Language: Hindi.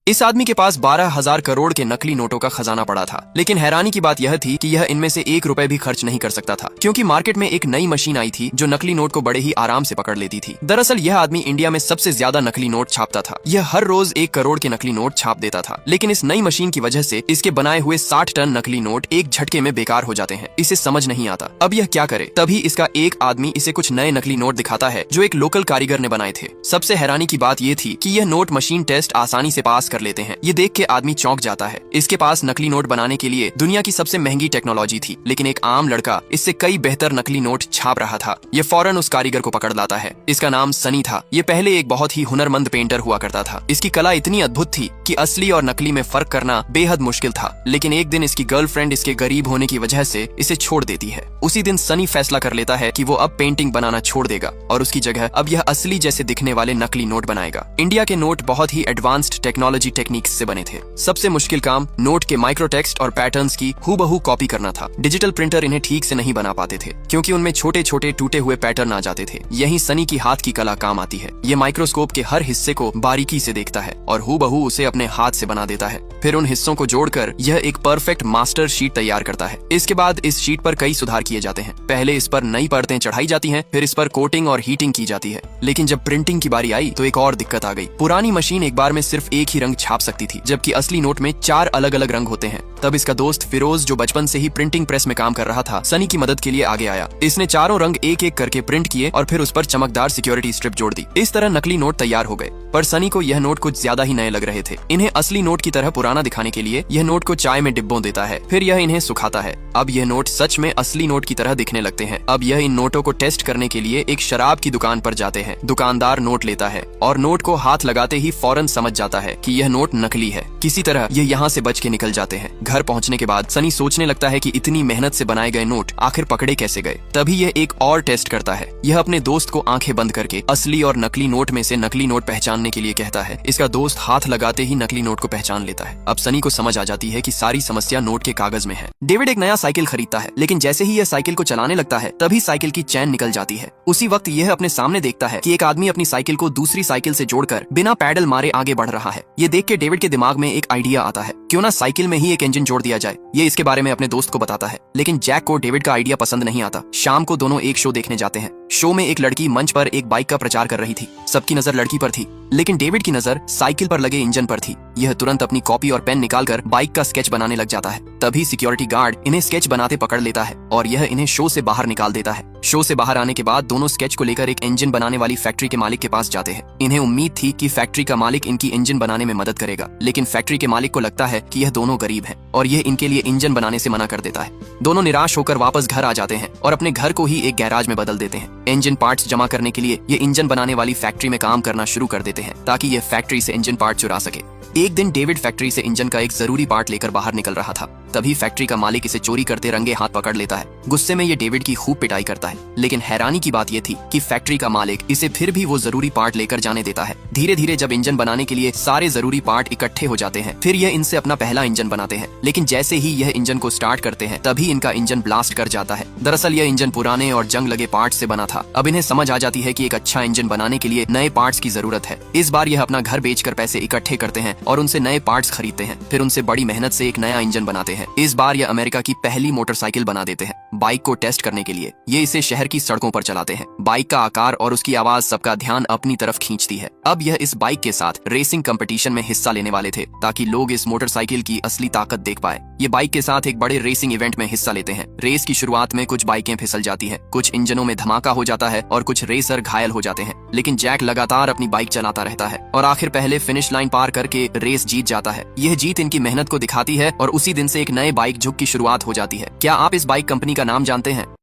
इस आदमी के पास 12,000 करोड़ के नकली नोटों का खजाना पड़ा था, लेकिन हैरानी की बात यह थी कि यह इनमें से 1 रुपए भी खर्च नहीं कर सकता था, क्योंकि मार्केट में एक नई मशीन आई थी जो नकली नोट को बड़े ही आराम से पकड़ लेती थी। दरअसल यह आदमी इंडिया में सबसे ज्यादा नकली नोट छापता था। यह हर रोज 1 करोड़ के नकली नोट छाप देता था, लेकिन इस नई मशीन की वजह से इसके बनाए हुए 60 टन नकली नोट एक झटके में बेकार हो जाते हैं। इसे समझ नहीं आता अब यह क्या करे। तभी इसका एक आदमी इसे कुछ नए नकली नोट दिखाता है जो एक लोकल कारीगर ने बनाए थे। सबसे हैरानी की बात यह थी कि यह नोट मशीन टेस्ट आसानी से पास कर लेते हैं। ये देख के आदमी चौंक जाता है। इसके पास नकली नोट बनाने के लिए दुनिया की सबसे महंगी टेक्नोलॉजी थी, लेकिन एक आम लड़का इससे कई बेहतर नकली नोट छाप रहा था। ये फौरन उस कारीगर को पकड़ लाता है। इसका नाम सनी था। ये पहले एक बहुत ही हुनरमंद पेंटर हुआ करता था। इसकी कला इतनी अद्भुत थी कि असली और नकली में फर्क करना बेहद मुश्किल था। लेकिन एक दिन इसकी गर्लफ्रेंड इसके गरीब होने की वजह से इसे छोड़ देती है। उसी दिन सनी फैसला कर लेता है कि वो अब पेंटिंग बनाना छोड़ देगा और उसकी जगह अब यह असली जैसे दिखने वाले नकली नोट बनाएगा। इंडिया के नोट बहुत ही एडवांस्ड टेक्नोलॉजी टेक्निक्स से बने थे। सबसे मुश्किल काम नोट के माइक्रोटेक्स्ट और पैटर्न्स की हूबहू कॉपी करना था। डिजिटल प्रिंटर इन्हें ठीक से नहीं बना पाते थे, क्योंकि उनमें छोटे छोटे टूटे हुए पैटर्न आ जाते थे। यही सनी की हाथ की कला काम आती है। ये माइक्रोस्कोप के हर हिस्से को बारीकी से देखता है और हूबहू उसे अपने हाथ से बना देता है। फिर उन हिस्सों को जोड़कर यह एक परफेक्ट मास्टर शीट तैयार करता है। इसके बाद इस शीट पर कई सुधार किए जाते हैं। पहले इस पर नई परतें चढ़ाई जाती हैं, फिर इस पर कोटिंग और हीटिंग की जाती है। लेकिन जब प्रिंटिंग की बारी आई तो एक और दिक्कत आ गई। पुरानी मशीन एक बार में सिर्फ एक ही रंग छाप सकती थी, जबकि असली नोट में 4 अलग अलग रंग होते हैं। तब इसका दोस्त फिरोज, जो बचपन से ही प्रिंटिंग प्रेस में काम कर रहा था, सनी की मदद के लिए आगे आया। इसने चारों रंग एक एक करके प्रिंट किए और फिर उस पर चमकदार सिक्योरिटी स्ट्रिप जोड़ दी। इस तरह नकली नोट तैयार हो गए। पर सनी को यह नोट कुछ ज्यादा ही नए लग रहे थे। इन्हें असली नोट की तरह पुराना दिखाने के लिए यह नोट को चाय में डिब्बों देता है, फिर यह इन्हें सुखाता है। अब यह नोट सच में असली नोट की तरह दिखने लगते हैं। अब यह इन नोटों को टेस्ट करने के लिए एक शराब की दुकान पर जाते हैं। दुकानदार नोट लेता है और नोट को हाथ लगाते ही फौरन समझ जाता है कि यह नोट नकली है। किसी तरह ये यहाँ से बच के निकल जाते हैं। घर पहुँचने के बाद सनी सोचने लगता है कि इतनी मेहनत से बनाए गए नोट आखिर पकड़े कैसे गए। तभी यह एक और टेस्ट करता है। यह अपने दोस्त को आंखें बंद करके असली और नकली नोट में से नकली नोट पहचानने के लिए कहता है। इसका दोस्त हाथ लगाते ही नकली नोट को पहचान लेता है। अब सनी को समझ आ जाती है कि सारी समस्या नोट के कागज में है। डेविड एक नया साइकिल खरीदता है, लेकिन जैसे ही यह साइकिल को चलाने लगता है तभी साइकिल की चैन निकल जाती है। उसी वक्त यह अपने सामने देखता है कि एक आदमी अपनी साइकिल को दूसरी साइकिल से जोड़कर बिना पैडल मारे आगे बढ़ रहा है। ये देख के डेविड के दिमाग में एक आइडिया आता है, क्यों ना साइकिल में ही एक इंजन जोड़ दिया जाए। ये इसके बारे में अपने दोस्त को बताता है, लेकिन जैक को डेविड का आइडिया पसंद नहीं आता। शाम को दोनों एक शो देखने जाते हैं। शो में एक लड़की मंच पर एक बाइक का प्रचार कर रही थी। सबकी नजर लड़की पर थी, लेकिन डेविड की नजर साइकिल पर लगे इंजन पर थी। यह तुरंत अपनी कॉपी और पेन निकालकर बाइक का स्केच बनाने लग जाता है। तभी सिक्योरिटी गार्ड इन्हें स्केच बनाते पकड़ लेता है और यह इन्हें शो से बाहर निकाल देता है। शो से बाहर आने के बाद दोनों स्केच को लेकर एक इंजन बनाने वाली फैक्ट्री के मालिक के पास जाते हैं। इन्हें उम्मीद थी कि फैक्ट्री का मालिक इनकी इंजन बनाने में मदद करेगा, लेकिन फैक्ट्री के मालिक को लगता है कि यह दोनों गरीब हैं और यह इनके लिए इंजन बनाने से मना कर देता है। दोनों निराश होकर वापस घर आ जाते हैं और अपने घर को ही एक गैराज में बदल देते हैं। इंजन पार्ट्स जमा करने के लिए ये इंजन बनाने वाली फैक्ट्री में काम करना शुरू कर देते हैं, ताकि यह फैक्ट्री से इंजन पार्ट चुरा सके। एक दिन डेविड फैक्ट्री से इंजन का एक जरूरी पार्ट लेकर बाहर निकल रहा था। तभी फैक्ट्री का मालिक इसे चोरी करते रंगे हाथ पकड़ लेता है। गुस्से में ये डेविड की खूब पिटाई करता है, लेकिन हैरानी की बात ये थी कि फैक्ट्री का मालिक इसे फिर भी वो जरूरी पार्ट लेकर जाने देता है। धीरे धीरे जब इंजन बनाने के लिए सारे जरूरी पार्ट इकट्ठे हो जाते हैं, फिर यह इनसे अपना पहला इंजन बनाते हैं। लेकिन जैसे ही यह इंजन को स्टार्ट करते हैं, तभी इनका इंजन ब्लास्ट कर जाता है। दरअसल यह इंजन पुराने और जंग लगे पार्ट से बना था। अब इन्हें समझ आ जाती है कि एक अच्छा इंजन बनाने के लिए नए पार्ट्स की जरूरत है। इस बार यह अपना घर बेचकर पैसे इकट्ठे करते हैं और उनसे नए पार्ट्स खरीदते हैं। फिर उनसे बड़ी मेहनत से एक नया इंजन बनाते हैं। इस बार यह अमेरिका की पहली मोटरसाइकिल बना देते हैं। बाइक को टेस्ट करने के लिए ये इसे शहर की सड़कों पर चलाते हैं। बाइक का आकार और उसकी आवाज सबका ध्यान अपनी तरफ खींचती है। अब यह इस बाइक के साथ रेसिंग कंपटीशन में हिस्सा लेने वाले थे, ताकि लोग इस मोटरसाइकिल की असली ताकत देख पाए। ये बाइक के साथ एक बड़े रेसिंग इवेंट में हिस्सा लेते हैं। रेस की शुरुआत में कुछ बाइकें फिसल जाती हैं, कुछ इंजनों में धमाका हो जाता है और कुछ रेसर घायल हो जाते हैं। लेकिन जैक लगातार अपनी बाइक चलाता रहता है और आखिर पहले फिनिश लाइन पार करके रेस जीत जाता है। यह जीत इनकी मेहनत को दिखाती है और उसी दिन से एक नए बाइक युग की शुरुआत हो जाती है। क्या आप इस बाइक कंपनी का नाम जानते हैं?